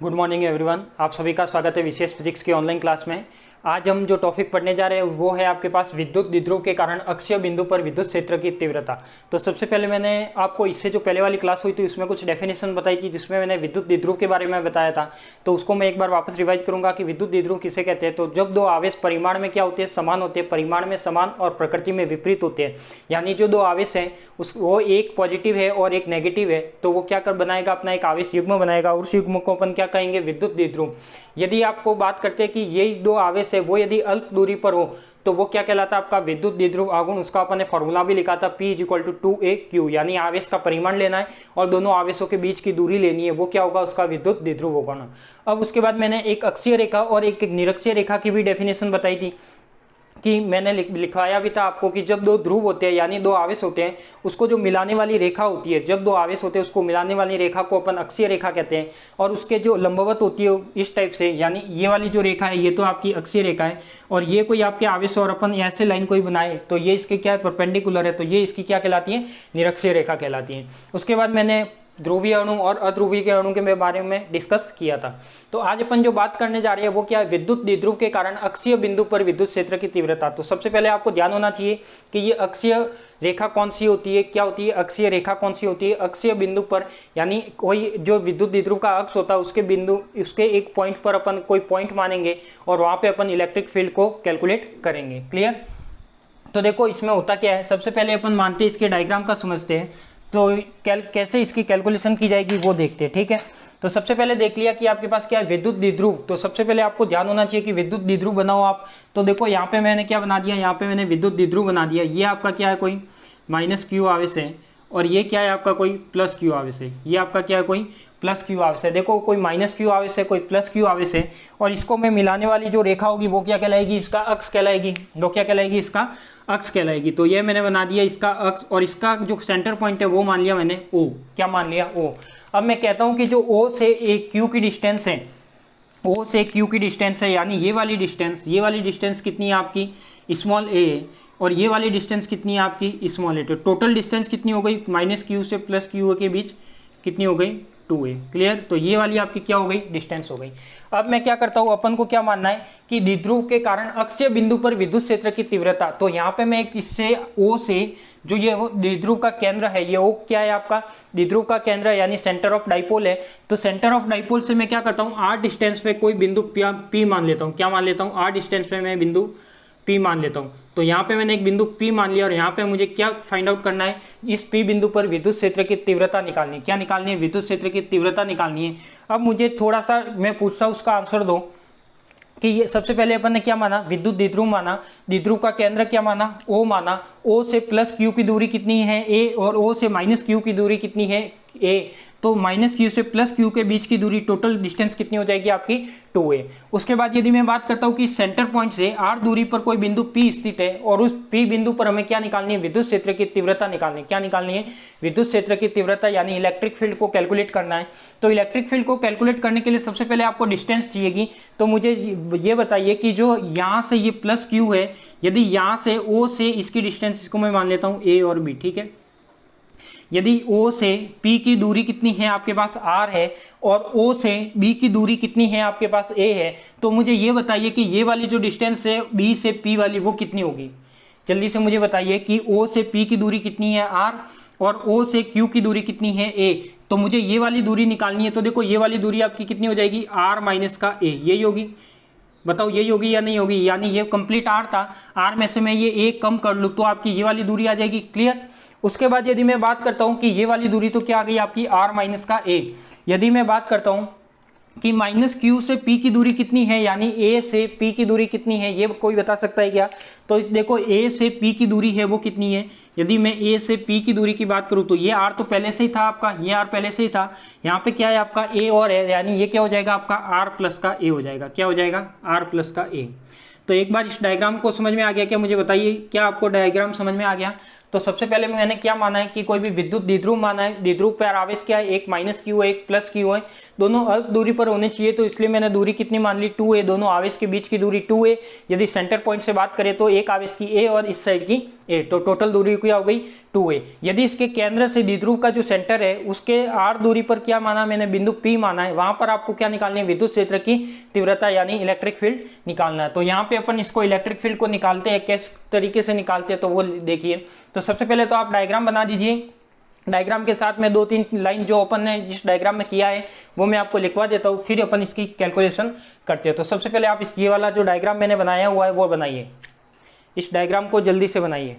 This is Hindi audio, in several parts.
Good morning everyone. आप सभी का स्वागत है विशेष फिजिक्स की ऑनलाइन क्लास में। आज हम जो टॉपिक पढ़ने जा रहे हैं वो है आपके पास विद्युत द्विध्रुव के कारण अक्षीय बिंदु पर विद्युत क्षेत्र की तीव्रता। तो सबसे पहले मैंने आपको इससे जो पहले वाली क्लास हुई थी उसमें कुछ डेफिनेशन बताई थी जिसमें मैंने विद्युत द्विध्रुव के बारे में बताया था। तो उसको मैं एक बार वापस रिवाइज करूंगा कि विद्युत द्विध्रुव किसे कहते हैं। तो जब दो आवेश परिमाण में क्या होते हैं, समान होते हैं, परिमाण में समान और प्रकृति में विपरीत होते हैं, यानी जो दो आवेश हैं वो एक पॉजिटिव है और एक नेगेटिव है, तो वो क्या कर बनाएगा, अपना एक आवेश युग्म बनाएगा और उस युग्म को अपन क्या कहेंगे, विद्युत द्विध्रुव। यदि आपको बात करते हैं कि ये दो आवेश है वो यदि अल्प दूरी पर हो तो वो क्या कहलाता है, आपका विद्युत द्विध्रुव आघूर्ण। उसका अपन ने फॉर्मूला भी लिखा था, P = 2a/q, यानी आवेश का परिमाण लेना है और दोनों आवेशों के बीच की दूरी लेनी है, वो क्या होगा, उसका विद्युत द्विध्रुव होगा ना। अब उसके बाद मैंने एक अक्षीय रेखा और एक निरक्षीय रेखा की भी डेफिनेशन बताई थी कि मैंने लिखवाया भी था आपको कि जब दो ध्रुव होते हैं यानी दो आवेश होते हैं, उसको जो मिलाने वाली रेखा होती है, जब दो आवेश होते हैं उसको मिलाने वाली रेखा को अपन अक्षीय रेखा कहते हैं। और उसके जो लंबवत होती है इस टाइप से, यानी ये वाली जो रेखा है ये तो आपकी अक्षीय रेखा है और ये कोई आपके आवेश और अपन ऐसे लाइन कोई बनाए तो ये इसके क्या है, परपेंडिकुलर है, तो ये इसकी क्या कहलाती है, निरक्षीय रेखा कहलाती है। उसके बाद मैंने ध्रुवीय अणु और अध्रुवीय अणु के बारे में डिस्कस किया था। तो आज अपन जो बात करने जा रहे हैं वो क्या है, विद्युत द्विध्रुव के कारण अक्षीय बिंदु पर विद्युत क्षेत्र की तीव्रता। तो सबसे पहले आपको ध्यान होना चाहिए कि ये अक्षीय रेखा कौन सी होती है, क्या होती है अक्षीय रेखा, कौन सी होती है अक्षीय बिंदु पर, यानी कोई जो विद्युत द्विध्रुव का अक्ष होता है उसके बिंदु, उसके एक पॉइंट पर अपन कोई पॉइंट मानेंगे और वहां पे अपन इलेक्ट्रिक फील्ड को कैलकुलेट करेंगे। क्लियर। तो देखो इसमें होता क्या है, सबसे पहले अपन मानते हैं, इसके डायग्राम का समझते हैं, तो कैसे इसकी कैलकुलेशन की जाएगी वो देखते हैं। ठीक है, तो सबसे पहले देख लिया कि आपके पास क्या है, विद्युत द्विध्रुव। तो सबसे पहले आपको ध्यान होना चाहिए कि विद्युत द्विध्रुव बनाओ आप। तो देखो यहाँ पे मैंने क्या बना दिया, यहाँ पे मैंने विद्युत द्विध्रुव बना दिया। ये आपका क्या है, कोई -q आवेश है और ये क्या है आपका कोई +q आवेश है। ये आपका क्या है, कोई +q आवेश है। देखो कोई -q आवेश है, कोई +q आवेश है और इसको मैं मिलाने वाली जो रेखा होगी वो क्या कहलाएगी, इसका अक्ष कहलाएगी। वो क्या कहलाएगी, इसका अक्ष कहलाएगी। तो ये मैंने बना दिया इसका अक्ष और इसका जो सेंटर पॉइंट है वो मान लिया मैंने O। क्या मान लिया, O। अब मैं कहता हूं कि जो O से Q की डिस्टेंस है, O से Q की डिस्टेंस है, यानी ये वाली डिस्टेंस कितनी है आपकी, स्मॉल a है और ये वाली डिस्टेंस कितनी है आपकी, स्मॉल a। तो टोटल डिस्टेंस कितनी हो गई, -q से +q के बीच कितनी हो गई, 2a। क्लियर। तो ये वाली आपकी क्या हो गई, डिस्टेंस हो गई। अब मैं क्या करता हूं, अपन को क्या मानना है कि द्विध्रुव के कारण अक्षीय बिंदु पर विद्युत क्षेत्र की तीव्रता। तो यहाँ पे मैं एक इससे O से जो ये द्विध्रुव का केंद्र है, ये O क्या है आपका, द्विध्रुव का केंद्र है यानी सेंटर ऑफ डाइपोल है। तो सेंटर ऑफ डाइपोल से मैं क्या करता हूँ, r डिस्टेंस पे कोई बिंदु P मान लेता हूँ। क्या मान लेता हूँ, r डिस्टेंस पे मैं बिंदु P मान लेता हूँ। तो यहाँ पे मैंने एक बिंदु P मान लिया और यहाँ पे मुझे क्या फाइंड आउट करना है, इस P बिंदु पर विद्युत क्षेत्र की तीव्रता निकालनी है। क्या निकालनी है, विद्युत क्षेत्र की तीव्रता निकालनी है। अब मुझे थोड़ा सा मैं पूछता हूँ, उसका आंसर दो कि ये सबसे पहले अपन ने क्या माना, विद्युत द्विध्रुव माना, द्विध्रुव का केंद्र क्या माना, O माना। O से +q की दूरी कितनी है, a, और O से -q की दूरी कितनी है, a। तो -q से +q के बीच की दूरी, टोटल डिस्टेंस कितनी हो जाएगी आपकी, 2a। उसके बाद यदि मैं बात करता हूँ कि सेंटर पॉइंट से r दूरी पर कोई बिंदु P स्थित है और उस P बिंदु पर हमें क्या निकालनी है, विद्युत क्षेत्र की तीव्रता निकालनी है। क्या निकालनी है, विद्युत क्षेत्र की तीव्रता, यानी इलेक्ट्रिक फील्ड को कैलकुलेट करना है। तो इलेक्ट्रिक फील्ड को कैलकुलेट करने के लिए सबसे पहले आपको डिस्टेंस चाहिएगी। तो मुझे ये बताइए कि जो यहाँ से ये +q है, यदि यहाँ से O से इसकी डिस्टेंस, इसको मैं मान लेता हूँ a और b। ठीक है, यदि O से P की दूरी कितनी है आपके पास, r है, और O से B की दूरी कितनी है आपके पास, a है, तो मुझे ये बताइए कि ये वाली जो डिस्टेंस है B से P वाली वो कितनी होगी। जल्दी से मुझे बताइए कि O से P की दूरी कितनी है, r, और O से Q की दूरी कितनी है, a। तो मुझे ये वाली दूरी निकालनी है। तो देखो ये वाली दूरी आपकी कितनी हो जाएगी, r - का a। यही होगी, बताओ यही होगी या नहीं होगी, यानी ये कंप्लीट r था, r में से मैं ये a कम कर लूँ तो आपकी ये वाली दूरी आ जाएगी। क्लियर। उसके बाद यदि मैं बात करता हूं कि ये वाली दूरी तो क्या आ गई आपकी, r - का a। यदि मैं बात करता हूं कि -q से p की दूरी कितनी है, यानी a से p की दूरी कितनी है, ये कोई बता सकता है क्या। तो देखो a से p की दूरी है वो कितनी है, यदि मैं a से p की दूरी की बात करूं तो ये r तो पहले से ही था आपका, ये r पहले से ही था, यहाँ पे क्या है आपका a और है, यानी ये क्या हो जाएगा आपका r+ का a हो जाएगा। क्या हो जाएगा, r+ का a। तो एक बार इस डायग्राम को समझ में आ गया क्या, मुझे बताइए क्या आपको डायग्राम समझ में आ गया। तो सबसे पहले मैंने क्या माना है कि कोई भी विद्युत द्विध्रुव माना है, द्विध्रुव पर आवेश क्या है, एक माइनस क्यू है एक प्लस क्यू है, दोनों अल्प दूरी पर होने चाहिए, तो इसलिए मैंने दूरी कितनी मान ली 2a, दोनों आवेश के बीच की दूरी 2a। यदि सेंटर पॉइंट से बात करें तो एक आवेश की a और इस साइड की a, तो टोटल दूरी क्या हो गई 2a। यदि इसके केंद्र से द्विध्रुव का जो सेंटर है उसके r दूरी पर क्या माना मैंने, बिंदु P माना है, वहां पर आपको क्या निकालनी है, विद्युत क्षेत्र की तीव्रता यानी इलेक्ट्रिक फील्ड निकालना है। तो यहाँ पे अपन इसको इलेक्ट्रिक फील्ड को निकालते हैं, किस तरीके से निकालते हैं तो वो देखिए। तो सबसे पहले तो आप डायग्राम बना दीजिए, डायग्राम के साथ में 2-3 लाइन जो अपन ने जिस डायग्राम में किया है वो मैं आपको लिखवा देता हूँ, फिर अपन इसकी कैलकुलेशन करते हैं। तो सबसे पहले आप इस ये वाला जो डायग्राम मैंने बनाया हुआ है वो बनाइए, इस डायग्राम को जल्दी से बनाइए।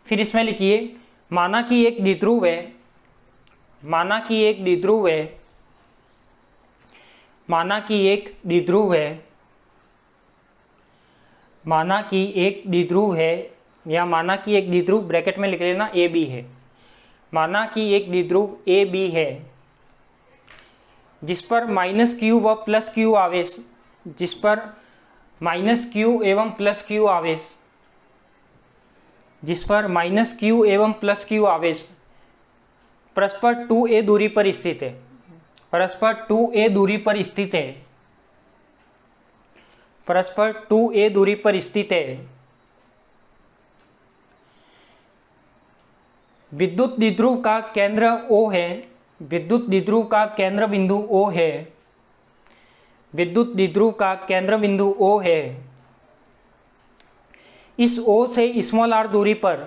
फिर इसमें लिखिए माना कि एक द्विध्रुव है, माना कि एक द्विध्रुव है, माना कि एक द्विध्रुव है, माना कि एक द्विध्रुव है, या माना कि एक द्विध्रुव ब्रैकेट में लिख लेना ए बी है, माना कि एक द्विध्रुव ए बी है जिस पर माइनस क्यू व प्लस क्यू आवेश, जिस पर माइनस क्यू एवं प्लस क्यू आवेश, जिस पर माइनस क्यू एवं प्लस क्यू आवेश परस्पर 2a दूरी पर स्थित है, परस्पर 2a दूरी पर स्थित है, परस्पर 2a दूरी पर स्थित है। विद्युत द्विध्रुव का केंद्र O है, विद्युत द्विध्रुव का केंद्र बिंदु O है, विद्युत द्विध्रुव का केंद्र बिंदु O है। इस O से स्मॉल r दूरी पर,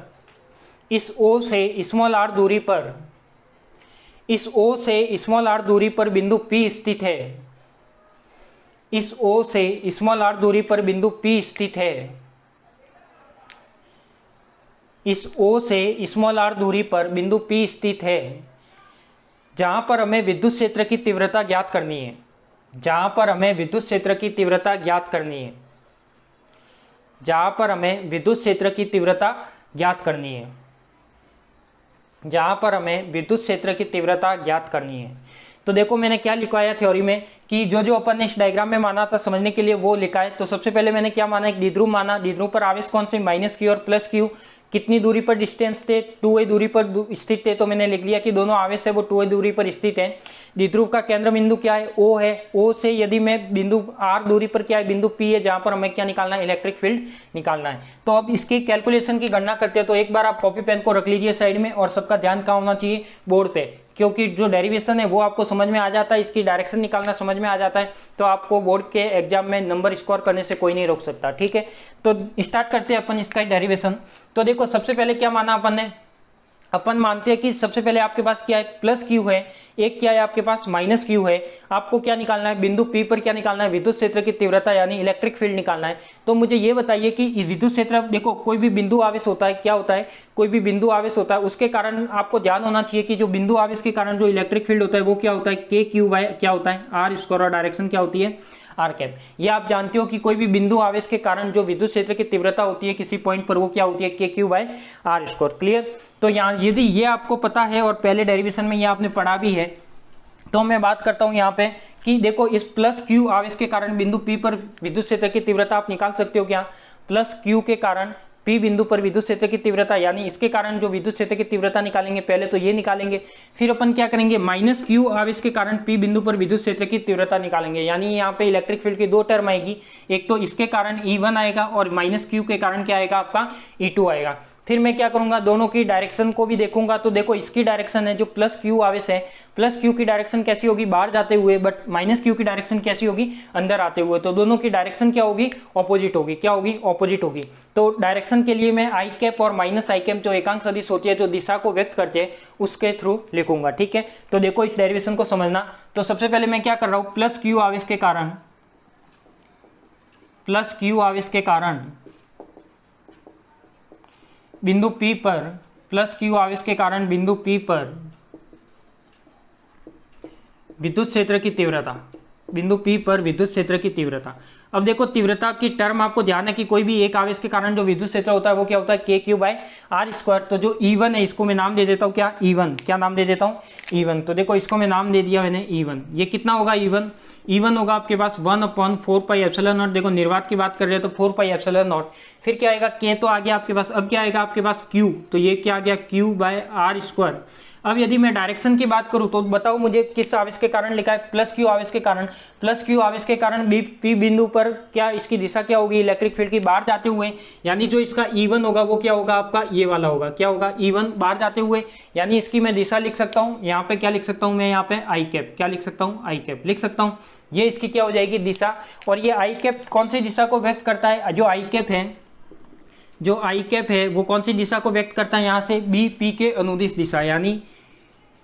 इस O से स्मॉल r दूरी पर, इस O से स्मॉल r दूरी पर बिंदु P स्थित है, इस O से स्मॉल r दूरी पर बिंदु P स्थित है, इस O से स्मॉल r दूरी पर बिंदु P स्थित है, जहां पर हमें विद्युत क्षेत्र की तीव्रता ज्ञात करनी है, जहां पर हमें विद्युत क्षेत्र की तीव्रता ज्ञात करनी है, जहां पर हमें विद्युत क्षेत्र की तीव्रता ज्ञात करनी है, जहां पर हमें विद्युत क्षेत्र की तीव्रता ज्ञात करनी है। तो देखो मैंने क्या लिखवाया थ्योरी में कि जो जो अपन ने इस डायग्राम में माना था समझने के लिए वो लिखा है। तो सबसे पहले मैंने क्या माना, एक द्विध्रुव माना, द्विध्रुव पर आवेश कौन से, माइनस क्यू और प्लस क्यू, कितनी दूरी पर डिस्टेंस थे, 2a दूरी पर स्थित थे, तो मैंने लिख लिया कि दोनों आवेश है वो 2a दूरी पर स्थित है। द्विध्रुव का केंद्र बिंदु क्या है, O है, O से यदि मैं बिंदु r दूरी पर क्या है, बिंदु P है, जहां पर हमें क्या निकालना है, इलेक्ट्रिक फील्ड निकालना है। तो अब इसकी कैलकुलेशन की गणना करते हैं। तो एक बार आप कॉपी पेन को रख लीजिए साइड में, और सबका ध्यान कहाँ होना चाहिए, बोर्ड पे, क्योंकि जो डेरिवेशन है वो आपको समझ में आ जाता है, इसकी डायरेक्शन निकालना समझ में आ जाता है, तो आपको बोर्ड के एग्जाम में नंबर स्कोर करने से कोई नहीं रोक सकता। ठीक है, तो स्टार्ट करते हैं अपन इसका डेरिवेशन। तो देखो सबसे पहले क्या माना अपन ने, अपन मानते हैं कि सबसे पहले आपके पास क्या है, प्लस क्यू है, एक क्या है आपके पास माइनस क्यू है। आपको क्या निकालना है, बिंदु P पर क्या निकालना है, विद्युत क्षेत्र की तीव्रता यानी इलेक्ट्रिक फील्ड निकालना है। तो मुझे ये बताइए कि विद्युत क्षेत्र, देखो कोई भी बिंदु आवेश होता है, क्या होता है, कोई भी बिंदु आवेश होता है, उसके कारण आपको ध्यान होना चाहिए कि जो बिंदु आवेश के कारण जो इलेक्ट्रिक फील्ड होता है वो क्या होता है, के क्यू बाय क्या होता है, आर स्क्वायर, और डायरेक्शन क्या होती है, आर कैप। ये आप जानते हो कि कोई भी बिंदु आवेश के कारण जो विद्युत क्षेत्र की तीव्रता होती है किसी पॉइंट पर वो क्या होती है, k q by r square. Clear. तो यहाँ यदि ये आपको पता है और पहले डेरिवेशन में ये आपने पढ़ा भी है, तो मैं बात करता हूँ यहाँ पे कि देखो इस प्लस क्यू आवेश के कारण बिंदु P पर विद्युत क्षेत्र की तीव्रता आप निकाल सकते हो क्या, प्लस क्यू के कारण P बिंदु पर विद्युत क्षेत्र की तीव्रता, यानी इसके कारण जो विद्युत क्षेत्र की तीव्रता निकालेंगे, पहले तो ये निकालेंगे, फिर अपन क्या करेंगे, माइनस क्यू आवेश के कारण P बिंदु पर विद्युत क्षेत्र की तीव्रता निकालेंगे। यानी यहाँ पे इलेक्ट्रिक फील्ड की दो टर्म आएगी, एक तो इसके कारण E1 आएगा और माइनस क्यू के कारण क्या आएगा आपका E2 आएगा। फिर मैं क्या करूंगा, दोनों की डायरेक्शन को भी देखूंगा। तो देखो इसकी डायरेक्शन है जो प्लस क्यू आवेश है, प्लस क्यू की डायरेक्शन कैसी होगी, बाहर जाते हुए, बट माइनस क्यू की डायरेक्शन कैसी होगी, अंदर आते हुए। तो दोनों की डायरेक्शन क्या होगी, ऑपोजिट होगी। क्या होगी, ऑपोजिट होगी। तो डायरेक्शन के लिए मैं आई कैप और माइनस आई कैप जो एकांक सदिश होती है, जो दिशा को व्यक्त करते हैं, उसके थ्रू लिखूंगा। ठीक है, तो देखो इस डेरिवेशन को समझना। तो सबसे पहले मैं क्या कर रहा हूं, प्लस क्यू आवेश के कारण, प्लस क्यू आवेश के कारण बिंदु P पर, प्लस क्यू आवेश के कारण बिंदु P पर विद्युत क्षेत्र की तीव्रता, बिंदु P पर विद्युत क्षेत्र की तीव्रता। अब देखो तीव्रता की टर्म आपको ध्यान है कि कोई भी एक आवेश के कारण जो विद्युत क्षेत्र होता है वो क्या होता है k/r²। तो जो E1 है इसको मैं नाम दे देता हूँ क्या E1, क्या नाम दे देता हूँ E1। तो देखो इसको मैं नाम दे दिया मैंने E1। ये कितना होगा E1 होगा आपके पास 1/4πε0। देखो निर्वात की बात कर रहे हैं तो 4πε0। फिर क्या आएगा k तो आ गया आपके पास। अब क्या आएगा आपके पास q, तो ये क्या आ गया q/r²। अब यदि मैं डायरेक्शन की बात करूं तो बताओ मुझे किस आवेश के कारण लिखा है, +q आवेश के कारण। +q आवेश के कारण P बिंदु पर क्या इसकी दिशा क्या होगी इलेक्ट्रिक फील्ड की बाहर जाते हुए, यानी जो इसका E1 होगा वो क्या होगा आपका ये वाला होगा। क्या होगा E1 बाहर जाते हुए, यानी इसकी मैं दिशा लिख सकता हूँ। यहाँ पे क्या लिख सकता हूँ मैं, यहाँ पे i कैप, क्या लिख सकता हूँ i कैप लिख सकता हूँ। ये इसकी क्या हो जाएगी दिशा। और ये i कैप कौन सी दिशा को व्यक्त करता है, जो i कैप है वो कौन सी दिशा को व्यक्त करता है, यहाँ से B P के अनुदिश दिशा, यानी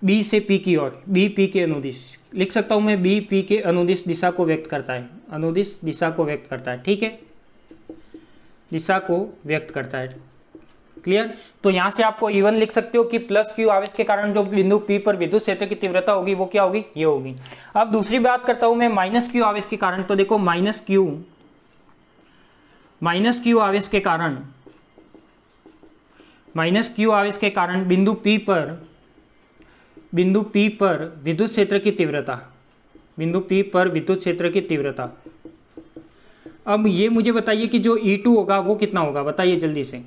B से P की ओर, B P के अनुदिश लिख सकता हूं मैं, B P के अनुदिश दिशा को व्यक्त करता है, अनुदिश दिशा को व्यक्त करता है। ठीक है, दिशा को व्यक्त करता है। क्लियर। तो यहां से आपको E1 लिख सकते हो कि +q आवेश के कारण जो बिंदु P पर विद्युत क्षेत्र की तीव्रता होगी वो क्या होगी, ये होगी। अब दूसरी बात करता हूं मैं -q आवेश के कारण। तो देखो -q आवेश के कारण, -q आवेश के कारण बिंदु P पर विद्युत क्षेत्र की तीव्रता, बिंदु P पर विद्युत क्षेत्र की तीव्रता। अब ये मुझे बताइए कि जो E2 होगा वो कितना होगा, बताइए जल्दी से।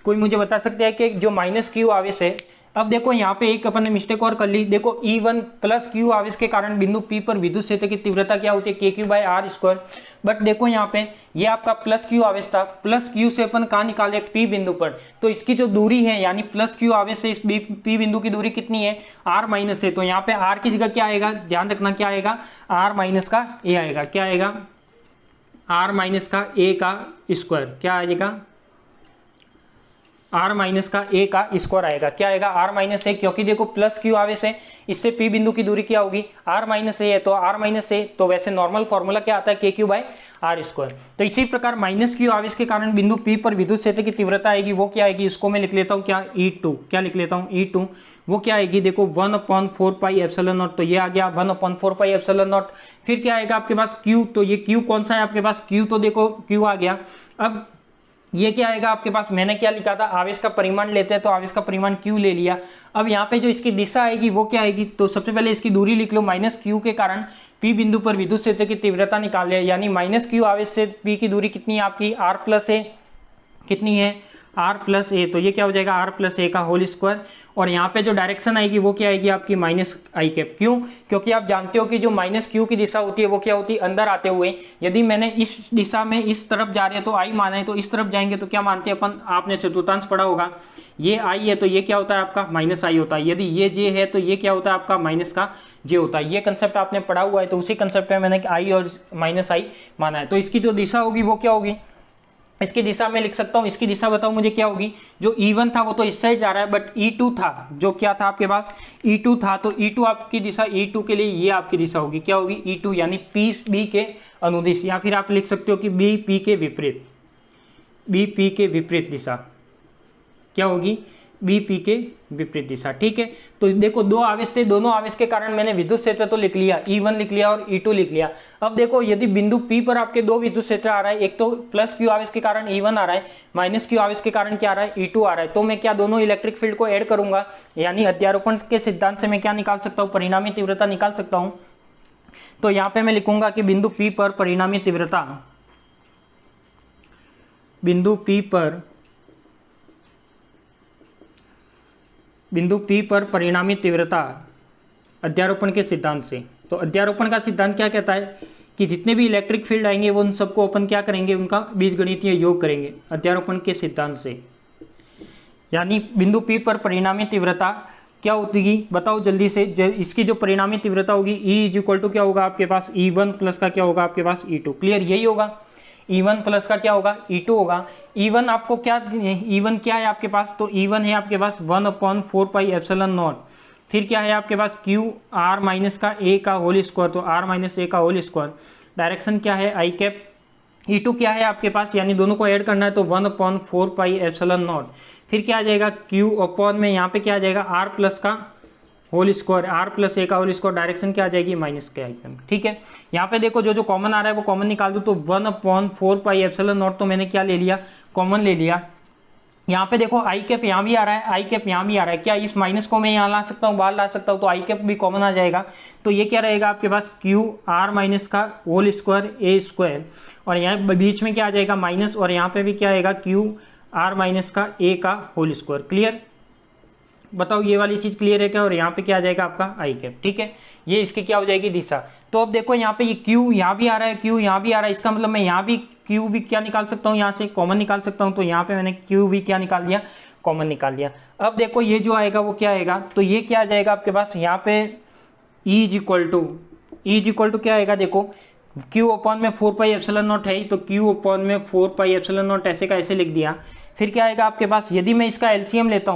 कोई मुझे बता सकते हैं कि जो -q आवेश है। अब देखो यहाँ पे एक अपन ने मिस्टेक और कर ली। देखो E1 +q आवेश के कारण बिंदु P पर विद्युत क्षेत्र की तीव्रता क्या होती है kq/r²। बट देखो यहाँ पे ये आपका +q आवेश था, +q से अपन कहाँ निकाले P बिंदु पर। तो इसकी जो दूरी है यानी +q आवेश से इस P बिंदु की दूरी कितनी है, r- है। तो यहाँ पे r की जगह क्या आएगा, ध्यान रखना क्या आएगा, r- का a आएगा। क्या आएगा, r- का a का स्क्वायर। क्या आएगा, r- का a का स्क्वायर आएगा। क्या आएगा, r- a, क्योंकि देखो +q आवेश है, इससे P बिंदु की दूरी क्या होगी, r- a है। तो r- a, तो वैसे नॉर्मल फॉर्मूला क्या आता है kq/r²। तो इसी प्रकार -q आवेश के कारण बिंदु P पर विद्युत क्षेत्र की तीव्रता आएगी, वो क्या आएगी, इसको मैं लिख लेता हूँ क्या E2। क्या लिख लेता हूँ E2। वो क्या आएगी, देखो 1/4πε0। तो ये आ गया 1/4πε0। फिर क्या आएगा आपके पास q। तो ये q कौन सा है आपके पास, q तो देखो q आ गया। अब ये क्या आएगा आपके पास, मैंने क्या लिखा था, आवेश का परिमाण लेते हैं तो आवेश का परिमाण q ले लिया। अब यहाँ पे जो इसकी दिशा आएगी वो क्या आएगी, तो सबसे पहले इसकी दूरी लिख लो। -q के कारण P बिंदु पर विद्युत क्षेत्र की तीव्रता निकाल लिया, यानी -q आवेश से P की दूरी कितनी है आपकी, r+a कितनी है, r+a। तो ये क्या हो जाएगा, r+a का होल स्क्वायर। और यहाँ पे जो डायरेक्शन आएगी वो क्या आएगी आपकी -i कैप। क्यों, क्योंकि आप जानते हो कि जो -q की दिशा होती है वो क्या होती है, अंदर आते हुए। यदि मैंने इस दिशा में इस तरफ जा रहे हैं तो i माना है, तो इस तरफ जाएंगे तो क्या मानते हैं अपन, आपने चतुर्थांश पढ़ा होगा, ये i है तो ये क्या होता है आपका -i होता है। यदि ये j है तो ये क्या होता है आपका -j होता है। ये कंसेप्ट आपने पढ़ा हुआ है, तो उसी कंसेप्ट में मैंने i और -i माना है। तो इसकी जो दिशा होगी वो क्या होगी, इसकी दिशा में लिख सकता हूं। इसकी दिशा बताओ मुझे क्या होगी, जो E1 था वो तो इस साइड जा रहा है, बट E2 था, जो क्या था आपके पास E2 था, तो E2 आपकी दिशा, E2 के लिए ये आपकी दिशा होगी, क्या होगी E2, यानी P B के अनुदिश, या फिर आप लिख सकते हो कि B P के विपरीत, B P के विपरीत दिशा क्या होगी, B P के विपरीत दिशा। ठीक है, तो देखो दो आवेश थे, दोनों आवेश के कारण मैंने विद्युत क्षेत्र तो लिख लिया, E1 लिख लिया और E2 लिख लिया। अब देखो यदि बिंदु P पर आपके दो विद्युत क्षेत्र आ रहा है, एक तो +q आवेश के कारण E1 आ रहा है, -q आवेश के कारण क्या आ रहा है, E2 आ रहा है। तो मैं क्या दोनों इलेक्ट्रिक फील्ड को ऐड करूंगा, यानी अध्यारोपण के सिद्धांत से मैं क्या निकाल सकता हूँ, परिणामी तीव्रता निकाल सकता हूँ। तो यहाँ पे मैं लिखूंगा कि बिंदु P पर परिणामी तीव्रता, बिंदु P पर परिणामी तीव्रता अध्यारोपण के सिद्धांत से। तो अध्यारोपण का सिद्धांत क्या कहता है कि जितने भी इलेक्ट्रिक फील्ड आएंगे वो उन सबको अपन क्या करेंगे, उनका बीजगणितीय योग करेंगे अध्यारोपण के सिद्धांत से। यानी बिंदु P पर परिणामी तीव्रता क्या होगी बताओ जल्दी से। इसकी जो परिणामी तीव्रता होगी E = क्या होगा आपके पास, E1 प्लस का क्या होगा आपके पास E2। क्लियर, यही होगा, E1 प्लस का क्या होगा E2 होगा। E1 आपको क्या, E1 क्या है आपके पास, तो E1 है आपके पास 1/4πε0। फिर क्या है आपके पास Q r- का a का होल स्क्वायर, तो r- a का होल स्क्वायर। डायरेक्शन क्या है i कैप। E2 क्या है आपके पास, यानी दोनों को ऐड करना है तो 1/4πε0। फिर क्या आ जाएगा Q अपॉन में यहाँ पे क्या आ जाएगा r+ का होल स्क्वायर, आर प्लस ए का होल स्क्वायर, डायरेक्शन क्या आ जाएगी माइनस के आइकन। ठीक है, यहाँ पे देखो जो जो कॉमन आ रहा है वो कॉमन निकाल दो, तो 1/4πε0 तो मैंने क्या ले लिया, कॉमन ले लिया। यहाँ पे देखो आई कैप यहाँ भी आ रहा है, आई कैप यहाँ भी आ रहा है, क्या इस माइनस को मैं यहाँ ला सकता हूँ, बाहर ला सकता हूँ, तो आई कैप भी कॉमन आ जाएगा। तो ये क्या रहेगा आपके पास, क्यू आर माइनस का होल स्क्वायर ए स्क्वायर, और यहाँ बीच में क्या आ जाएगा माइनस, और यहाँ पे भी क्या आएगा क्यू आर माइनस का ए का होल स्क्वायर। क्लियर, बताओ ये वाली चीज क्लियर है क्या, और यहाँ पे क्या आ जाएगा आपका आई कैप। ठीक है, ये इसकी क्या हो जाएगी दिशा। तो अब देखो यहाँ पे ये क्यू यहाँ भी आ रहा है, क्यू यहाँ भी आ रहा है, इसका मतलब मैं यहाँ भी क्यू भी क्या निकाल सकता हूँ, यहाँ से कॉमन निकाल सकता हूँ। तो यहाँ पे मैंने क्यू भी क्या निकाल दिया, कॉमन निकाल दिया। अब देखो ये जो आएगा वो क्या आएगा, तो ये क्या आ जाएगा आपके पास, यहाँ पे E इज इक्वल टू क्या आएगा, देखो Q अपॉन में 4πε0 है, तो Q अपॉन में 4πε0 ऐसे का ऐसे लिख दिया। फिर क्या आएगा आपके पास, यदि मैं इसका एलसीएम लेता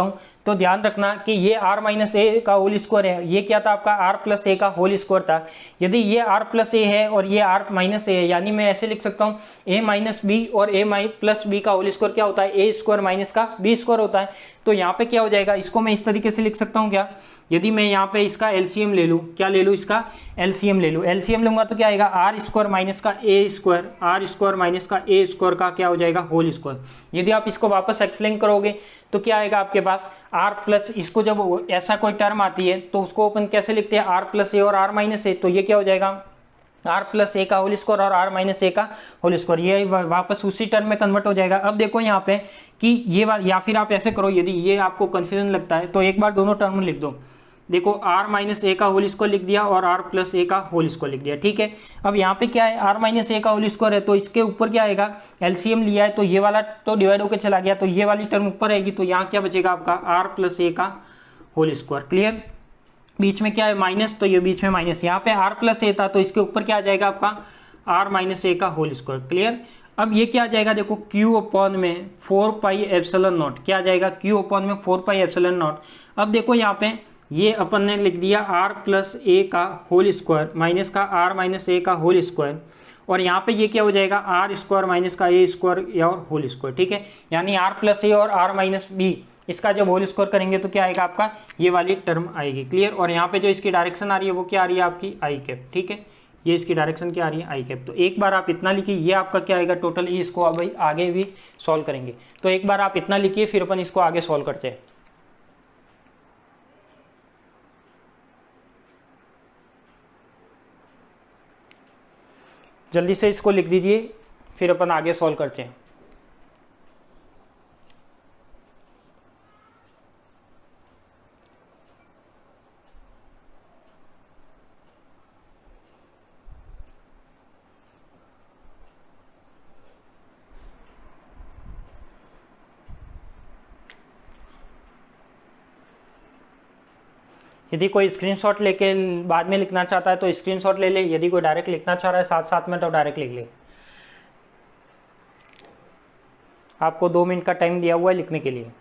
हूं, तो ध्यान रखना कि ये आर माइनस ए का होल स्क्वायर है, ये क्या था आपका आर प्लस ए का होल स्क्वायर था। यदि ये आर प्लस ए है और ये आर माइनस ए है, यानी मैं ऐसे लिख सकता हूँ ए माइनस बी और ए प्लस बी का होल स्क्वायर क्या होता है, ए स्क्वायर माइनस का बी स्क्वायर होता है। तो यहाँ पे क्या हो जाएगा, इसको मैं इस तरीके से लिख सकता हूँ क्या, यदि मैं यहाँ पे इसका एलसीएम ले लूँ, क्या ले लूँ, इसका एलसीएम ले लूँ, एलसीएम लूंगा तो क्या आएगा आर स्क्वायर माइनस का ए स्क्वायर, आर स्क्वायर माइनस का ए स्क्वायर का क्या हो जाएगा होल स्क्वायर। यदि आप इसको वापस एक्सप्लेन करोगे तो क्या आएगा आपके पास आर प्लस, इसको जब ऐसा कोई टर्म आती है तो उसको अपन कैसे लिखते हैं, आर प्लस ए और आर माइनस ए, तो ये क्या हो जाएगा आर प्लस ए का होल स्क्वायर और आर माइनस ए का होल स्क्वायर, ये वापस उसी टर्म में कन्वर्ट हो जाएगा। अब देखो यहाँ पे कि ये या फिर आप ऐसे करो, यदि ये आपको कंफ्यूजन लगता है तो एक बार दोनों टर्म लिख दो, देखो आर माइनस ए का होल स्क्वायर लिख दिया और आर प्लस ए का होल स्क्वायर लिख दिया। ठीक है, अब यहाँ पे क्या है आर माइनस ए का होल स्क्वायर है, तो इसके ऊपर क्या आएगा, एलसीएम लिया है तो ये वाला तो डिवाइड होकर चला गया, तो ये वाली टर्म ऊपर आएगी, तो यहाँ क्या बचेगा आपका आर प्लस ए का होल स्क्वायर। क्लियर, बीच में क्या है माइनस, तो ये बीच में माइनस, यहाँ पे आर प्लस ए था तो इसके ऊपर क्या आ जाएगा आपका आर माइनस ए का होल स्क्वायर। क्लियर, अब ये क्या आ जाएगा, देखो Q अपॉन में 4πε0, क्या आ जाएगा Q अपॉन में 4πε0। अब देखो यहाँ पे ये अपन ने लिख दिया आर प्लस ए का होल स्क्वायर माइनस का आर माइनस ए का होल स्क्वायर, और यहाँ पे ये क्या हो जाएगा आर स्क्वायर माइनस का ए स्क्वायर और होल स्क्वायर। ठीक है, यानी आर प्लस ए और आर माइनस बी इसका जब होल स्क्वायर करेंगे तो क्या आएगा आपका ये वाली टर्म आएगी। क्लियर, और यहाँ पे जो इसकी डायरेक्शन आ रही है वो क्या आ रही है आपकी आई कैप। ठीक है, ये इसकी डायरेक्शन क्या आ रही है आई कैप। तो एक बार आप इतना लिखिए, ये आपका क्या आएगा टोटल, इसको अब आगे भी सॉल्व करेंगे। तो एक बार आप इतना लिखिए फिर अपन इसको आगे सॉल्व करते हैं। जल्दी से इसको लिख दीजिए फिर अपन आगे सॉल्व करते हैं। यदि कोई स्क्रीनशॉट लेके बाद में लिखना चाहता है तो स्क्रीनशॉट ले ले, यदि कोई डायरेक्ट लिखना चाह रहा है साथ साथ में तो डायरेक्ट लिख ले। आपको 2 मिनट का टाइम दिया हुआ है लिखने के लिए।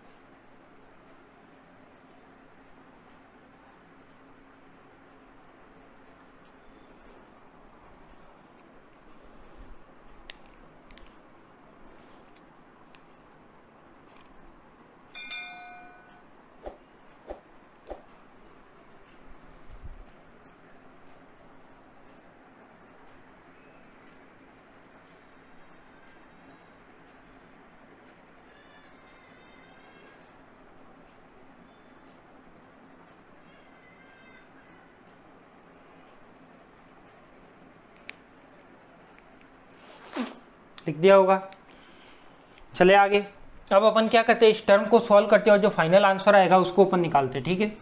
लिख दिया होगा, चले आगे। अब अपन क्या करते हैं, इस टर्म को सॉल्व करते हैं और जो फाइनल आंसर आएगा उसको अपन निकालते हैं। ठीक है,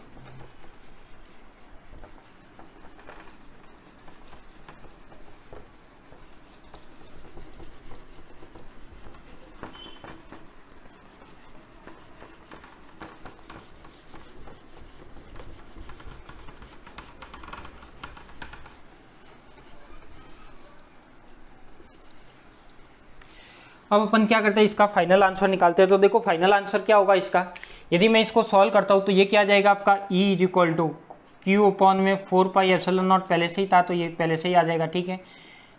अब अपन क्या करते हैं इसका फाइनल आंसर निकालते हैं। तो देखो फाइनल आंसर क्या होगा इसका, यदि मैं इसको सॉल्व करता हूँ तो ये क्या आ जाएगा आपका E is equal to q upon में 4πε0 पहले से ही था तो ये पहले से ही आ जाएगा। ठीक है,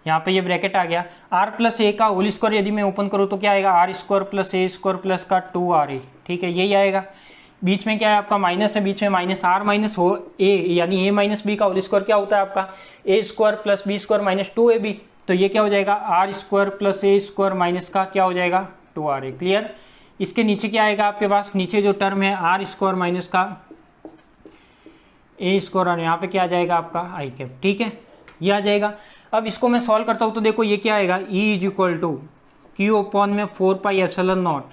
यहाँ पे ये ब्रैकेट आ गया, आर प्लस ए का होल स्क्वायर यदि मैं ओपन करूँ तो क्या आएगा r square plus a square plus का 2r। ठीक है, यही आएगा। बीच में क्या है आपका माइनस है, बीच में माइनस आर माइनस हो ए, यानी ए माइनस बी का होल स्क्वायर क्या होता है आपका a square plus b square minus 2ab। तो ये क्या हो जाएगा r square plus a square minus का क्या हो जाएगा 2ra। क्लियर। इसके नीचे क्या आएगा आपके पास, नीचे जो टर्म है आर स्क्वायर माइनस का ए स्क्वायर और यहाँ पे क्या आ जाएगा आपका आई कैप। ठीक है, ये आ जाएगा। अब इसको मैं सॉल्व करता हूँ तो देखो ये क्या आएगा E is equal to q upon में 4 पाई एप्सिलॉन नॉट।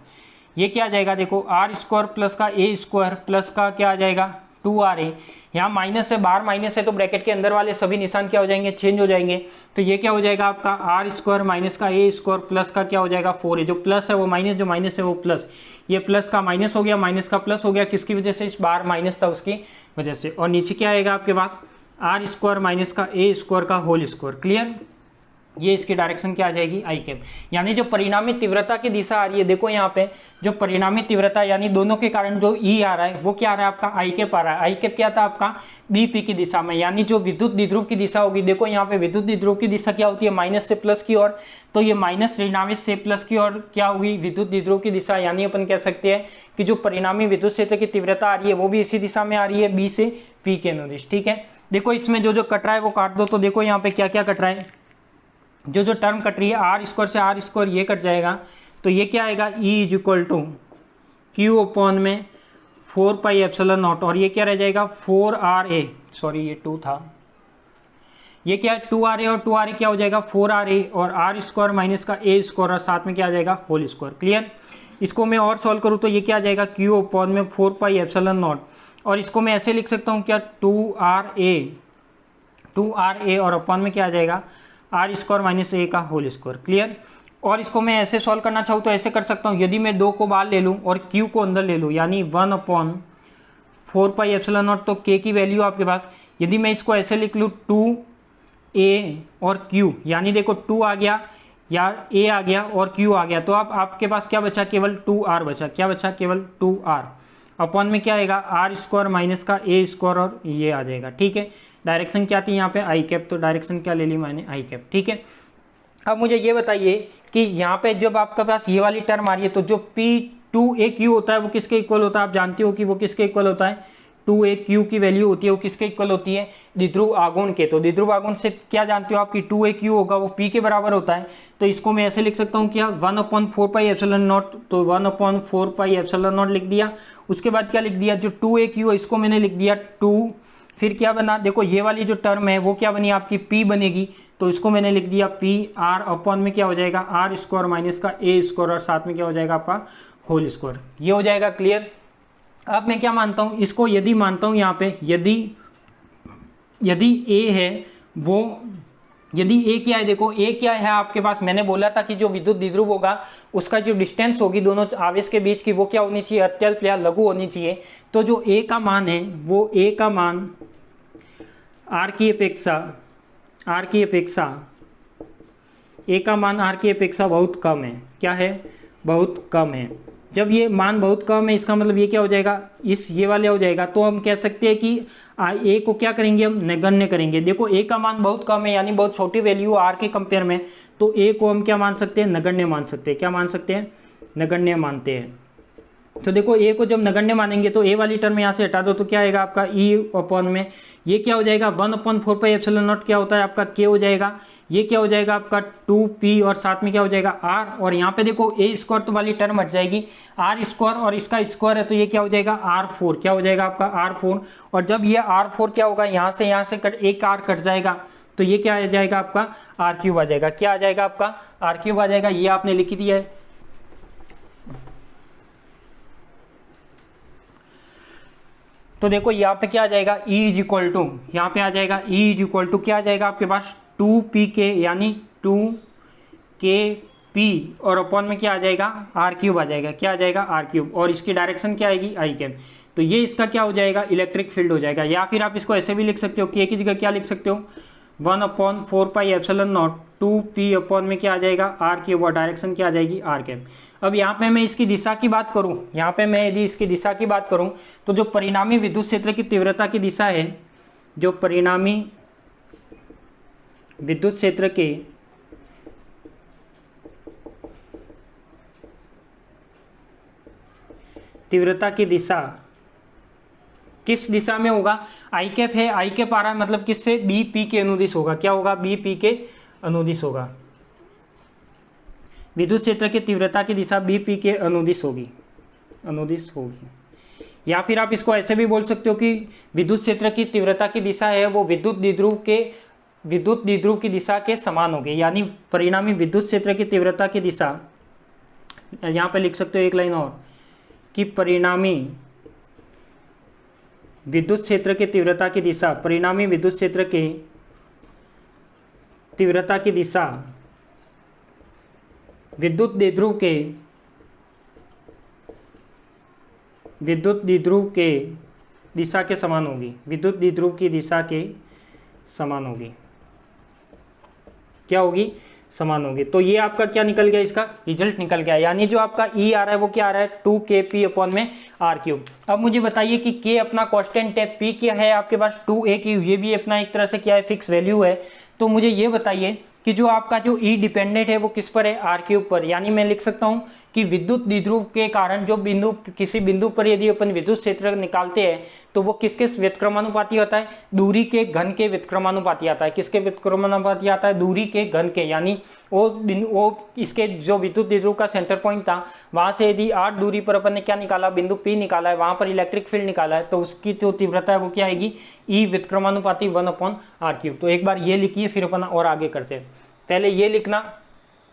ये क्या आ जाएगा देखो आर स्क्वायर प्लस का ए स्क्वायर प्लस का क्या आ जाएगा 2ra। यहाँ माइनस है, बाहर माइनस है तो ब्रैकेट के अंदर वाले सभी निशान क्या हो जाएंगे चेंज हो जाएंगे। तो ये क्या हो जाएगा आपका आर स्क्वायर माइनस का ए स्क्वायर प्लस का क्या हो जाएगा 4a। जो प्लस है वो माइनस, जो माइनस है वो प्लस। ये प्लस का माइनस हो गया, माइनस का प्लस हो गया, किसकी वजह से, इस बाहर माइनस था उसकी वजह से। और नीचे क्या आएगा आपके पास आर स्क्वायर माइनस का ए स्क्वायर का होल स्क्वायर। क्लियर। ये इसकी डायरेक्शन क्या आ जाएगी आई कैप। यानी जो परिणामी तीव्रता की दिशा आ रही है, देखो यहाँ पे जो परिणामी तीव्रता यानी दोनों के कारण जो ई आ रहा है वो क्या आ रहा है आपका आई कैप आ रहा है। आई कैप क्या था आपका बीपी की दिशा में, यानी जो विद्युत द्विध्रुव की दिशा होगी। देखो यहाँ पे विद्युत द्विध्रुव की दिशा क्या होती है माइनस से प्लस की ओर, तो ये माइनस ऋणावेश से प्लस की ओर क्या होगी विद्युत द्विध्रुव की दिशा। यानी अपन कह सकते हैं कि जो परिणामी विद्युत क्षेत्र की तीव्रता आ रही है वो भी इसी दिशा में आ रही है, बी से पी के अनुदिश। ठीक है, देखो इसमें जो जो कट रहा है वो काट दो। तो देखो यहाँ पे क्या क्या कट रहा है, जो जो टर्म कट रही है आर स्क्वायर से आर स्क्वायर ये कट जाएगा। तो ये क्या आएगा E is equal to q upon में 4 पाई एप्सिलॉन नॉट, और ये क्या रह जाएगा 4ra, सॉरी ये 2 था, ये क्या है 2ra और 2ra क्या हो जाएगा 4ra और आर स्क्वायर माइनस का ए स्क्वायर और साथ में क्या आ जाएगा होल स्क्वायर। क्लियर। इसको मैं और सॉल्व करूँ तो ये क्या आ जाएगा क्यू अपॉन में 4 पाई एप्सिलॉन नॉट, और इसको मैं ऐसे लिख सकता हूँ क्या 2ra और अपॉन में क्या आ जाएगा आर स्क्वायर माइनस ए का होल स्क्वायर। क्लियर। और इसको मैं ऐसे सॉल्व करना चाहूँ तो ऐसे कर सकता हूँ, यदि मैं 2 को बाहर ले लूँ और q को अंदर ले लूँ, यानी 1/4 पाई एप्सिलॉन नॉट, तो k की वैल्यू आपके पास, यदि मैं इसको ऐसे लिख लूँ 2a और q, यानी देखो 2 आ गया या a आ गया और q आ गया, तो अब आपके पास क्या बचा केवल 2r बचा। क्या बचा केवल 2r। अपॉन में क्या आएगा आर स्क्वायर माइनस का ए स्क्वायर और ये आ जाएगा। ठीक है, डायरेक्शन क्या थी यहाँ पे आई कैप, तो डायरेक्शन क्या ले ली मैंने आई कैप। ठीक है, अब मुझे ये बताइए कि यहाँ पे जब आपके पास ये वाली टर्म आ रही है तो जो P2aq होता है वो किसके इक्वल होता है, आप जानते हो कि वो किसके इक्वल होता है 2aq की वैल्यू होती है वो किसके इक्वल होती है द्विध्रुव आघूर्ण के। तो द्विध्रुव आघूर्ण से क्या जानते हो आप कि 2aq होगा वो p के बराबर होता है। तो इसको मैं ऐसे लिख सकता हूँ क्या 1/4 पाई एप्सिलॉन नॉट, तो 1/4 पाई एप्सिलॉन नॉट लिख दिया। उसके बाद क्या लिख दिया, जो 2aq है इसको मैंने लिख दिया 2, फिर क्या बना देखो ये वाली जो टर्म है वो क्या बनी आपकी p बनेगी, तो इसको मैंने लिख दिया p r अपॉन में क्या हो जाएगा आर स्क्वायर माइनस का ए स्क्वायर और साथ में क्या हो जाएगा आपका होल स्क्वायर। ये हो जाएगा क्लियर। अब मैं क्या मानता हूँ इसको, यदि मानता हूँ यहाँ पे यदि a है वो, यदि a क्या है, देखो a क्या है आपके पास, मैंने बोला था कि जो विद्युत द्विध्रुव होगा उसका जो डिस्टेंस होगी दोनों आवेश के बीच की वो क्या होनी चाहिए अत्यल्प या लघु होनी चाहिए। तो जो a का मान है वो a का मान r की अपेक्षा a का मान r की अपेक्षा बहुत कम है। क्या है, बहुत कम है। जब ये मान बहुत कम है इसका मतलब ये क्या हो जाएगा, ये वाले हो जाएगा। तो हम कह सकते हैं कि a को क्या करेंगे, हम नगण्य करेंगे। देखो a का मान बहुत कम है यानी बहुत छोटी वैल्यू r के कंपेयर में, तो a को हम क्या मान सकते हैं, नगण्य मान सकते हैं। क्या मान सकते हैं, नगण्य मानते हैं। तो देखो a को जब नगण्य मानेंगे तो a वाली टर्म यहाँ से हटा दो तो क्या आएगा आपका e अपॉन में ये क्या हो जाएगा 1/4 पाई एप्सिलॉन नॉट क्या होता है आपका k हो जाएगा। ये क्या हो जाएगा आपका 2p और साथ में क्या हो जाएगा r, और यहाँ पे देखो a स्क्वायर तो वाली टर्म हट जाएगी, r स्क्वायर और इसका स्क्वायर है तो ये क्या हो जाएगा r4। क्या हो जाएगा आपका r4, और जब ये r4 क्या होगा यहाँ से एक r कट जाएगा तो ये क्या आ जाएगा आपका r³ आ जाएगा। क्या आ जाएगा आपका r³ आ जाएगा। ये आपने लिख दिया है। तो देखो यहाँ पे क्या आ जाएगा E इज इक्वल टू, यहाँ पे आ जाएगा E इज इक्वल टू क्या आ जाएगा आपके पास 2pk यानी 2kp और अपॉन में क्या आ जाएगा r³ आ जाएगा। क्या आ जाएगा r³, और इसकी डायरेक्शन क्या आएगी आई कैप। तो ये इसका क्या हो जाएगा इलेक्ट्रिक फील्ड हो जाएगा। या फिर आप इसको ऐसे भी लिख सकते हो k की जगह क्या लिख सकते हो 1/4 pi epsilon not 2p upon में क्या आ जाएगा r³ और डायरेक्शन क्या आ जाएगी r कैप। अब यहाँ पे मैं इसकी दिशा की बात करूँ, यहाँ पे मैं यदि इसकी दिशा की बात करूँ तो जो परिणामी विद्युत क्षेत्र की तीव्रता की दिशा है, जो परिणामी विद्युत क्षेत्र के तीव्रता की दिशा किस दिशा में होगा, आई कैप है, आई कैप आ रहा है मतलब किससे, बी पी के अनुदिश होगा। क्या होगा, बी पी के अनुदिश होगा। विद्युत क्षेत्र की तीव्रता की दिशा बी पी के अनुदिश होगी, अनुदिश होगी। या फिर आप इसको ऐसे भी बोल सकते हो कि विद्युत क्षेत्र की तीव्रता की दिशा है वो विद्युत द्विध्रुव की दिशा के समान होगी। यानी परिणामी विद्युत क्षेत्र की तीव्रता की दिशा, यहां पे लिख सकते हो एक लाइन और, कि परिणामी विद्युत क्षेत्र की तीव्रता की दिशा, परिणामी विद्युत क्षेत्र की तीव्रता की दिशा विद्युत द्विध्रुव के दिशा के समान होगी, विद्युत द्विध्रुव की दिशा के समान होगी। क्या होगी, समान होगी। तो ये आपका क्या निकल गया, इसका रिजल्ट निकल गया। यानी जो आपका ई आ रहा है वो क्या आ रहा है, 2kp/r³। अब मुझे बताइए कि k अपना कांस्टेंट है, p क्या है आपके पास 2a क्यूब, ये भी अपना एक तरह से क्या है, फिक्स वैल्यू है। तो मुझे ये बताइए कि जो आपका जो ई डिपेंडेंट है वो किस पर है, r³ पर। यानी मैं लिख सकता हूं कि विद्युत द्विध्रुव के कारण जो बिंदु, किसी बिंदु पर यदि अपन विद्युत क्षेत्र निकालते हैं तो वो किसके व्युत्क्रमानुपाती होता है, दूरी के घन के व्युत्क्रमानुपाती आता है। किसके व्युत्क्रमानुपाती आता है, दूरी के घन के। यानी वो इसके जो विद्युत द्विध्रुव का सेंटर पॉइंट था वहां से यदि 8 दूरी पर अपन ने क्या निकाला, बिंदु P निकाला है, वहां पर इलेक्ट्रिक फील्ड निकाला है, तो उसकी जो तीव्रता है वो क्या आएगी, ई व्युत्क्रमानुपाती 1/r³। तो एक बार ये लिखिए, फिर अपन और आगे करते हैं। पहले ये लिखना,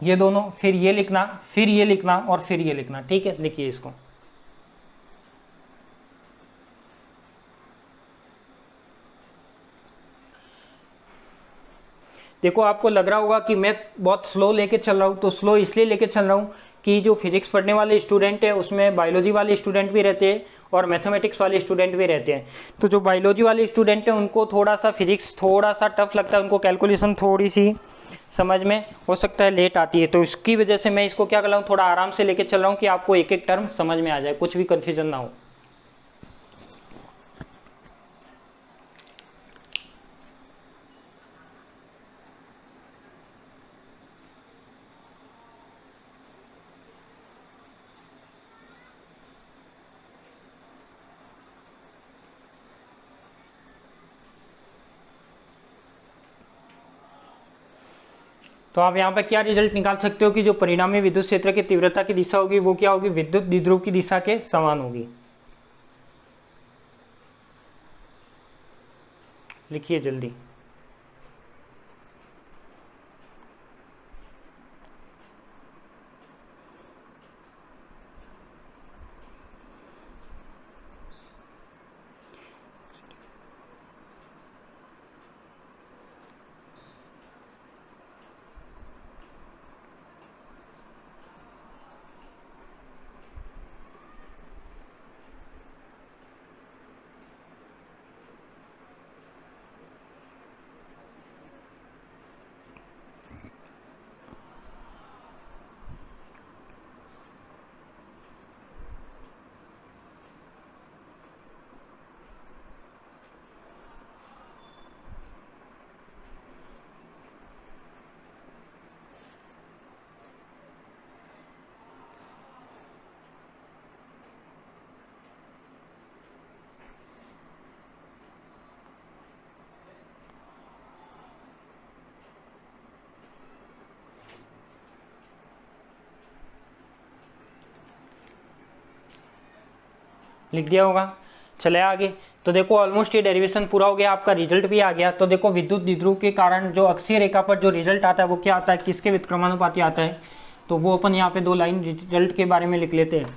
ये दोनों, फिर ये लिखना, फिर ये लिखना और फिर ये लिखना। ठीक है, लिखिए इसको। देखो आपको लग रहा होगा कि मैं बहुत स्लो लेके चल रहा हूँ, तो स्लो इसलिए लेके चल रहा हूँ कि जो फिजिक्स पढ़ने वाले स्टूडेंट है उसमें बायोलॉजी वाले स्टूडेंट भी रहते हैं और मैथमेटिक्स वाले स्टूडेंट भी रहते हैं। तो जो बायोलॉजी वाले स्टूडेंट हैं उनको थोड़ा सा फिजिक्स थोड़ा सा टफ लगता है, उनको कैलकुलेशन थोड़ी सी समझ में हो सकता है लेट आती है। तो इसकी वजह से मैं इसको क्या कर रहा हूँ, थोड़ा आराम से लेके चल रहा हूँ कि आपको एक एक टर्म समझ में आ जाए, कुछ भी कन्फ्यूजन ना हो। तो आप यहाँ पे क्या रिजल्ट निकाल सकते हो कि जो परिणामी विद्युत क्षेत्र की तीव्रता की दिशा होगी वो क्या होगी, विद्युत द्विध्रुव की दिशा के समान होगी। लिखिए जल्दी। लिख दिया होगा। चले आगे। तो देखो ऑलमोस्ट ये डेरिवेशन पूरा हो गया, आपका रिजल्ट भी आ गया। तो देखो विद्युत द्विध्रुव के कारण जो अक्षीय रेखा पर जो रिजल्ट आता है वो क्या आता है, किसके व्युत्क्रमानुपाती आता है। तो वो अपन यहाँ पे 2 लाइन रिजल्ट के बारे में लिख लेते हैं।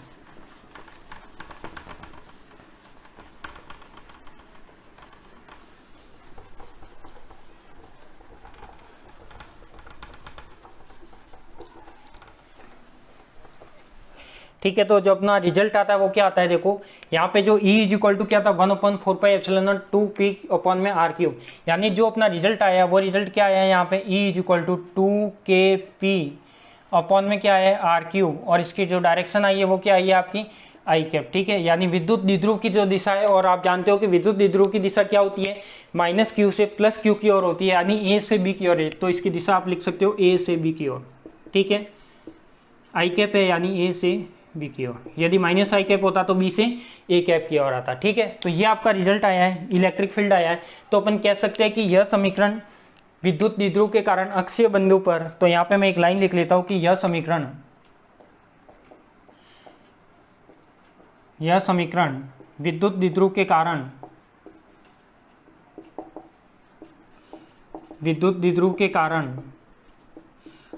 ठीक है, तो जो अपना रिजल्ट आता है वो क्या आता है, देखो यहाँ पे जो E = क्या था 1/4πε0 यानी जो अपना रिजल्ट आया वो रिजल्ट क्या आया है यहाँ पे E = 2kp में क्या है r³, और इसकी जो डायरेक्शन आई है वो क्या आई है आपकी आई कैप। ठीक है, यानी विद्युत द्विध्रुव की जो दिशा है, और आप जानते हो कि विद्युत द्विध्रुव की दिशा क्या होती है, -q से +q की ओर होती है, यानी A से B की ओर है। तो इसकी दिशा आप लिख सकते हो A से B की ओर। ठीक है, आई कैप है यानी A से बी की ओर, यदि माइनस आई कैप होता तो बी से ए कैप की ओर आता। ठीक है, तो ये आपका रिजल्ट आया है, इलेक्ट्रिक फील्ड आया है। तो अपन कह सकते हैं कि यह समीकरण विद्युत द्विध्रुव के कारण अक्षीय बिंदु पर, तो यहाँ पे मैं एक लाइन लिख लेता हूं कि यह समीकरण विद्युत द्विध्रुव के कारण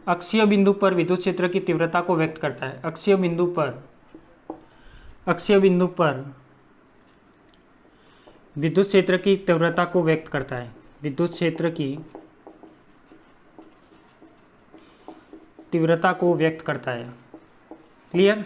अक्षीय बिंदु पर विद्युत क्षेत्र की तीव्रता को व्यक्त करता है। अक्षीय बिंदु पर विद्युत क्षेत्र की तीव्रता को व्यक्त करता है। विद्युत क्षेत्र की तीव्रता को व्यक्त करता है। क्लियर?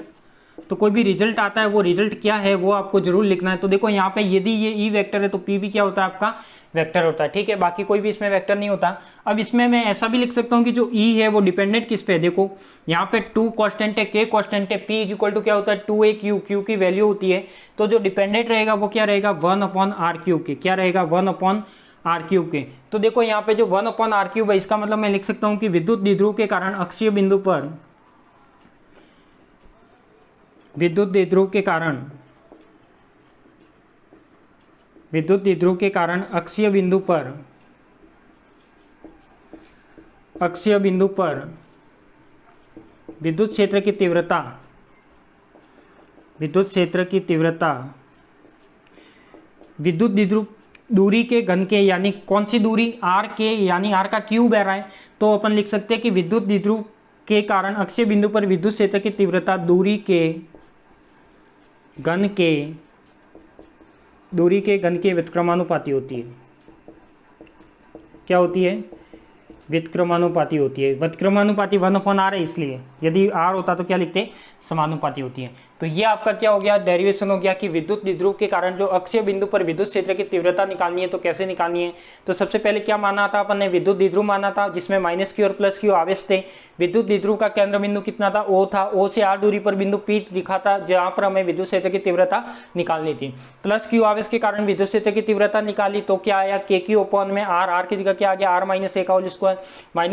तो कोई भी रिजल्ट आता है, वो रिजल्ट क्या है वो आपको जरूर लिखना है। तो देखो यहाँ पे यदि ये ई वेक्टर है तो पी भी क्या होता है आपका वेक्टर होता है। ठीक है, बाकी कोई भी इसमें वेक्टर नहीं होता। अब इसमें मैं ऐसा भी लिख सकता हूँ कि जो ई है वो डिपेंडेंट किस पे है। देखो यहाँ पे 2 कांस्टेंट है, k कांस्टेंट है, p इक्वल टू क्या होता है 2a q, q की वैल्यू होती है। तो जो डिपेंडेंट रहेगा वो क्या रहेगा 1/r³ के, क्या रहेगा 1/r³ के। तो देखो यहाँ पे जो 1/r³ है, इसका मतलब मैं लिख सकता हूँ कि विद्युत द्विध्रुव के कारण अक्षीय बिंदु पर विद्युत द्विध्रुव के कारण अक्षीय बिंदु पर विद्युत क्षेत्र की तीव्रता विद्युत द्विध्रुव दूरी के घन के, यानी कौन सी दूरी r के, यानी r का क्यूब है रहा है। तो अपन लिख सकते हैं कि विद्युत द्विध्रुव के कारण अक्षीय बिंदु पर विद्युत क्षेत्र की तीव्रता दूरी के घन के व्युत्क्रमानुपाती होती है। क्या होती है? व्युत्क्रमानुपाती होती है। व्युत्क्रमानुपाती 1/r है, इसलिए यदि r होता तो क्या लिखते समानुपाती होती है। तो ये आपका क्या हो गया डेरिवेशन हो गया कि विद्युत द्विध्रुव के कारण जो अक्षीय बिंदु पर विद्युत क्षेत्र की तीव्रता निकालनी है तो कैसे निकालनी है। तो सबसे पहले क्या माना था अपन ने, विद्युत द्विध्रुव माना था जिसमें -q और +q आवेश थे। विद्युत द्विध्रुव का केंद्र बिंदु कितना था, O था। O से r दूरी पर बिंदु P लिखा था जहां पर हमें विद्युत क्षेत्र की तीव्रता निकालनी थी। +q आवेश के कारण विद्युत क्षेत्र की तीव्रता निकाली तो क्या आया kq/में r की जगह क्या आ गया r - a का होल स्क्वायर।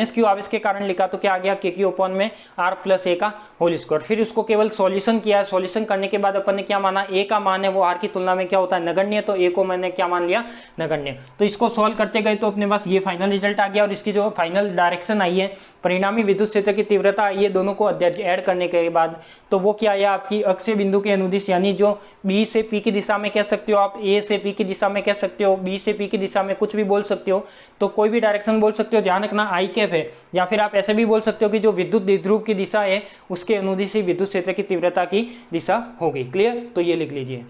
-q आवेश के कारण लिखा तो क्या आ गया kq/में r + a का होल स्क्वायर। फिर उसको केवल सॉल्यूशन किया। सॉल्यूशन करने के बाद अपन ने क्या माना, a का मान है वो r की तुलना में क्या होता है नगण्य, तो a को मैंने क्या मान लिया नगण्य। तो इसको सॉल्व करते गए तो अपने पास ये फाइनल रिजल्ट आ गया और इसकी जो फाइनल डायरेक्शन आई है, परिणामी विद्युत क्षेत्र की तीव्रता आई है दोनों को ऐड करने के बाद, तो वो क्या आया आपकी अक्षीय बिंदु के अनुदिश, यानी जो b से p की दिशा में कह सकते हो आप, a से p की दिशा में कह सकते हो, b से p की दिशा में कुछ भी बोल सकते हो। तो कोई भी डायरेक्शन बोल सकते हो, ध्यान रखना i कैप है। या फिर आप ऐसे भी बोल सकते हो कि जो विद्युत द्विध्रुव की दिशा है उसके अनुदिश ही विद्युत क्षेत्र की तीव्रता की दिशा होगी। क्लियर? तो ये लिख लीजिए।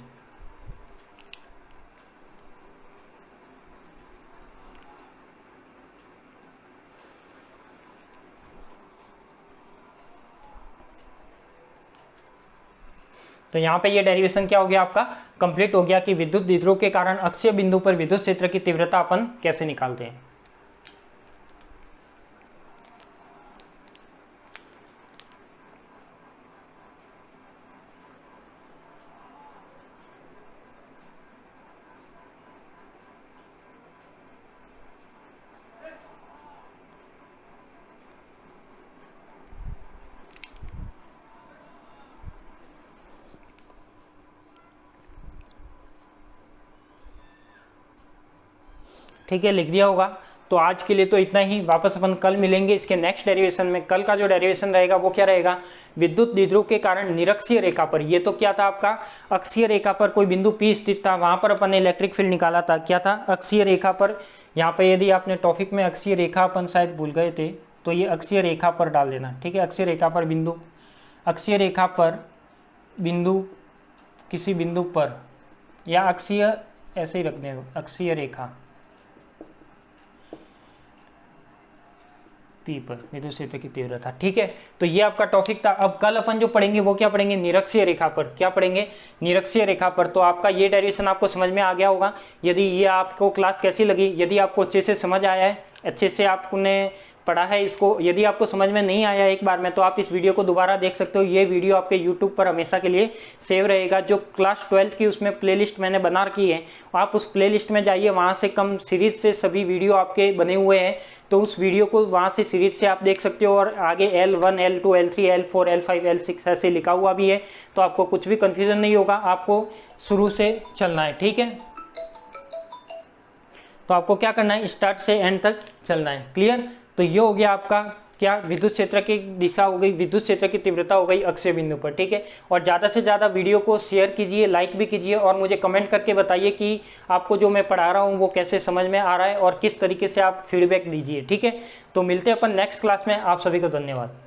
तो यहाँ पे ये डेरिवेशन क्या हो गया आपका कंप्लीट हो गया कि विद्युत द्विध्रुव के कारण अक्षीय बिंदु पर विद्युत क्षेत्र की तीव्रता अपन कैसे निकालते हैं। ठीक है, लिख दिया होगा। तो आज के लिए तो इतना ही, वापस अपन कल मिलेंगे इसके नेक्स्ट डेरिवेशन में। कल का जो डेरिवेशन रहेगा वो क्या रहेगा, विद्युत द्विध्रुव के कारण निरक्षीय रेखा पर, ये तो क्या था आपका अक्षीय रेखा पर कोई बिंदु P स्थित था, वहां पर अपन ने इलेक्ट्रिक फील्ड निकाला था। क्या था अक्षीय रेखा पर। यहाँ पे यदि आपने टॉपिक में अक्षीय रेखा अपन शायद भूल गए थे तो ये अक्षीय रेखा पर डाल देना। ठीक है, अक्षीय रेखा पर बिंदु, अक्षीय रेखा पर बिंदु, किसी बिंदु पर, या अक्षीय ऐसे ही रखने दो, अक्षीय रेखा P पर विद्युत क्षेत्र की तीव्रता। ठीक है, तो ये आपका टॉपिक था। अब कल अपन जो पढ़ेंगे वो क्या पढ़ेंगे, निरक्षीय रेखा पर। क्या पढ़ेंगे, निरक्षीय रेखा पर। तो आपका ये डेरिवेशन आपको समझ में आ गया होगा। यदि ये आपको क्लास कैसी लगी, यदि आपको अच्छे से समझ आया है, अच्छे से आपने पढ़ा है इसको, यदि आपको समझ में नहीं आया एक बार में तो आप इस वीडियो को दोबारा देख सकते हो। ये वीडियो आपके यूट्यूब पर हमेशा के लिए सेव रहेगा। जो क्लास 12th की उसमें प्लेलिस्ट मैंने बना रखी है, आप उस प्लेलिस्ट में जाइए, वहां से कम सीरीज से सभी वीडियो आपके बने हुए हैं, तो उस वीडियो को वहां से सीरीज से आप देख सकते हो। और आगे L1 L2 L3 L4 L5 L6 ऐसे लिखा हुआ भी है, तो आपको कुछ भी कंफ्यूजन नहीं होगा, आपको शुरू से चलना है, ठीक है। तो आपको क्या करना है, स्टार्ट से एंड तक चलना है, क्लियर। तो ये हो गया आपका क्या, विद्युत क्षेत्र की दिशा हो गई, विद्युत क्षेत्र की तीव्रता हो गई अक्षीय बिंदु पर, ठीक है। और ज़्यादा से ज़्यादा वीडियो को शेयर कीजिए, लाइक भी कीजिए, और मुझे कमेंट करके बताइए कि आपको जो मैं पढ़ा रहा हूँ वो कैसे समझ में आ रहा है और किस तरीके से आप फीडबैक दीजिए, ठीक है। तो मिलते हैं अपन नेक्स्ट क्लास में, आप सभी को धन्यवाद।